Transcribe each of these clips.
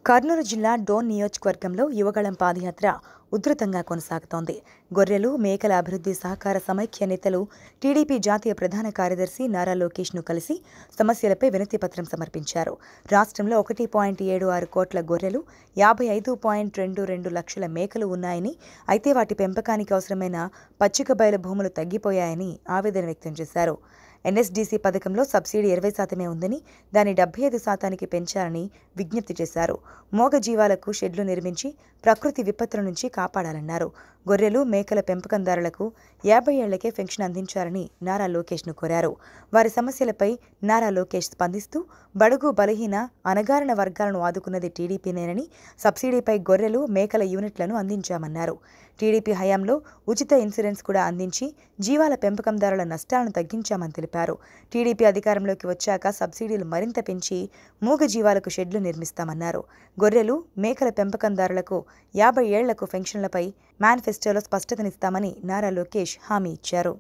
కర్నూలు జిల్లా డోన్ నియోజకవర్గంలో యువగళం పాదయాత్ర ఉధృతంగా కొనసాగుతోంది. గొర్రెలు, మేకల అభివృద్ధి సహకార సమైక్య నేతలు టీడీపీ జాతీయ ప్రధాన కార్యదర్శి నారా లోకేష్ను కలిసి సమస్యలపై వినతిపత్రం సమర్పించారు. రాష్ట్రంలో 1.76 కోట్ల గొర్రెలు, 55.22 లక్షల మేకలు ఉన్నాయని, అయితే వాటి పెంపకానికి అవసరమైన పచ్చిక బయలు భూములు తగ్గిపోయాయని ఆవేదన వ్యక్తం చేశారు. ఎన్ఎస్డీసీ పథకంలో సబ్సిడీ 20% ఉందని, దాన్ని 75% పెంచాలని విజ్ఞప్తి చేశారు. మోగ జీవాలకు షెడ్లు నిర్మించి ప్రకృతి విపత్తుల నుంచి కాపాడాలన్నారు. గొర్రెలు, మేకల పెంపకందారులకు 50 ఏళ్లకే పెన్షన్ అందించాలని నారా లోకేష్ను కోరారు. వారి సమస్యలపై నారా లోకేష్ స్పందిస్తూ, బడుగు బలహీన అణగారిన వర్గాలను ఆదుకున్నది టీడీపీనేనని, సబ్సిడీపై గొర్రెలు, మేకల యూనిట్లను అందించామన్నారు. టీడీపీ హయాంలో ఉచిత ఇన్సూరెన్స్ కూడా అందించి జీవాల పెంపకందారుల నష్టాలను తగ్గించామని తెలిపారు. టీడీపీ అధికారంలోకి వచ్చాక సబ్సిడీలు మరింత పెంచి మూగ జీవాలకు షెడ్లు నిర్మిస్తామన్నారు. గొర్రెలు, మేకల పెంపకందారులకు 50 ఏళ్లకు పెన్షన్లపై మేనిఫెస్టోలో స్పష్టతనిస్తామని నారా లోకేష్ హామీ ఇచ్చారు.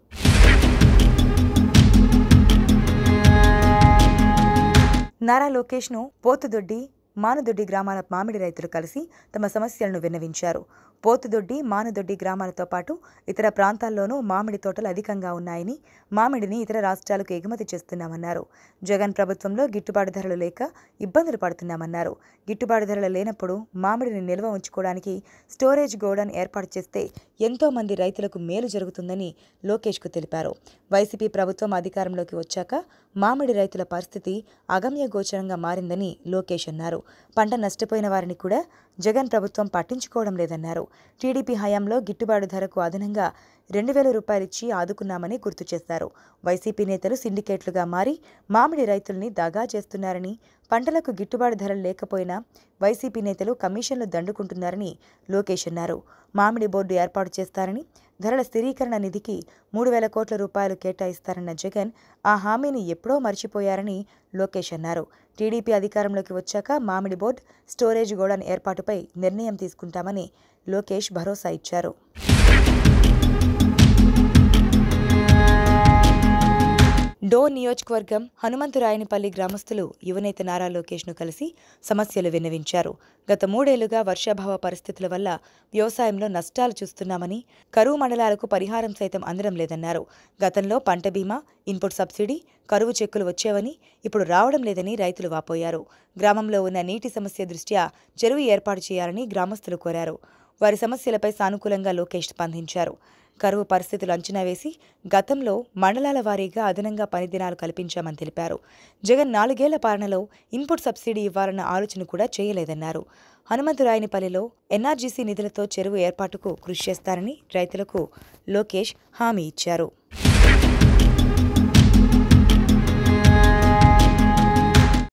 నారా లోకేష్ను పోతుదొడ్డి, మానుదొడ్డి గ్రామాల మామిడి రైతులు కలిసి తమ సమస్యలను విన్నవించారు. పోతుదొడ్డి, మానుదొడ్డి గ్రామాలతో పాటు ఇతర ప్రాంతాల్లోనూ మామిడి తోటలు అధికంగా ఉన్నాయని, మామిడిని ఇతర రాష్ట్రాలకు ఎగుమతి చేస్తున్నామన్నారు. జగన్ ప్రభుత్వంలో గిట్టుబాటు ధరలు లేక ఇబ్బందులు పడుతున్నామన్నారు. గిట్టుబాటు ధరలు లేనప్పుడు మామిడిని నిల్వ ఉంచుకోవడానికి స్టోరేజ్ గోడౌన్ ఏర్పాటు చేస్తే ఎంతో మంది రైతులకు మేలు జరుగుతుందని లోకేష్కు తెలిపారు. వైసీపీ ప్రభుత్వం అధికారంలోకి వచ్చాక మామిడి రైతుల పరిస్థితి అగమ్యగోచరంగా మారిందని లోకేష్ అన్నారు. పంట నష్టపోయిన వారిని కూడా జగన్ ప్రభుత్వం పట్టించుకోవడం లేదన్నారు. టీడీపీ హయాంలో గిట్టుబాటు ధరకు అదనంగా 2,000 రూపాయలు ఇచ్చి ఆదుకున్నామని గుర్తు చేశారు. వైసీపీ నేతలు సిండికేట్లుగా మారి మామిడి రైతుల్ని దగా చేస్తున్నారని, పంటలకు గిట్టుబాటు ధరలు లేకపోయినా వైసీపీ నేతలు కమిషన్లు దండుకుంటున్నారని లోకేష్ అన్నారు. మామిడి బోర్డు ఏర్పాటు చేస్తారని, ధరల స్థిరీకరణ నిధికి 3,000 కోట్ల రూపాయలు కేటాయిస్తారన్న జగన్ ఆ హామీని ఎప్పుడో మర్చిపోయారని లోకేష్ అన్నారు. టీడీపీ అధికారంలోకి వచ్చాక మామిడి బోర్డు, స్టోరేజ్ గోడౌన్ ఏర్పాటుపై నిర్ణయం తీసుకుంటామని లోకేష్ భరోసా ఇచ్చారు. డోన్ నియోజకవర్గం హనుమంతురాయనిపల్లి గ్రామస్తులు యువనేత నారా లోకేష్ను కలిసి సమస్యలు విన్నవించారు. గత 3 ఏళ్లుగా వర్షాభావ పరిస్థితుల వల్ల వ్యవసాయంలో నష్టాలు చూస్తున్నామని, కరువు మండలాలకు పరిహారం సైతం అందడం లేదన్నారు. గతంలో పంట బీమా, ఇన్పుట్ సబ్సిడీ, కరువు చెక్కులు వచ్చేవని ఇప్పుడు రావడం లేదని రైతులు వాపోయారు. గ్రామంలో ఉన్న నీటి సమస్య దృష్ట్యా చెరువు ఏర్పాటు చేయాలని గ్రామస్తులు కోరారు. వారి సమస్యలపై సానుకూలంగా లోకేష్ స్పందించారు. కరువు పరిస్థితులు అంచనా వేసి గతంలో మండలాల వారీగా అదనంగా పని దినాలు కల్పించామని తెలిపారు. జగన్ 4 ఏళ్ల పాలనలో ఇన్పుట్ సబ్సిడీ ఇవ్వాలన్న ఆలోచన కూడా చేయలేదన్నారు. హనుమంతురాయనిపల్లిలో ఎన్ఆర్జీసీ నిధులతో చెరువు ఏర్పాటుకు కృషి చేస్తారని రైతులకు లోకేష్ హామీ ఇచ్చారు.